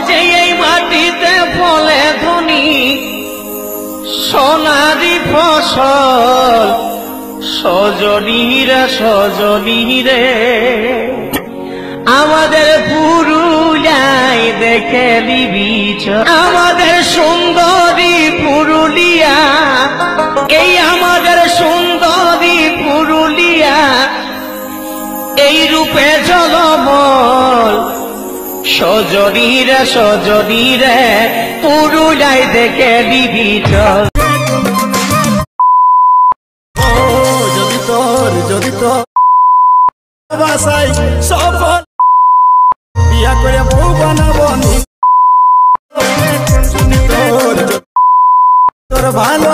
যে এই মাটিতে ফলে ধনী সোনারি ফসল সজনীরা সজনীরে আমাদের পুরুলিয়ায় দেখে দিবি আমাদের সুন্দরী পুরুলিয়া এই আমাদের সুন্দরী পুরুলিয়া এই রূপে ঝলমল সজনীরা সজনীরে পুরুলিয়ায় দেখে দিবি চল যদি তো বাসাই সফল বিয়া করে বউ বানাবো তোর ভালো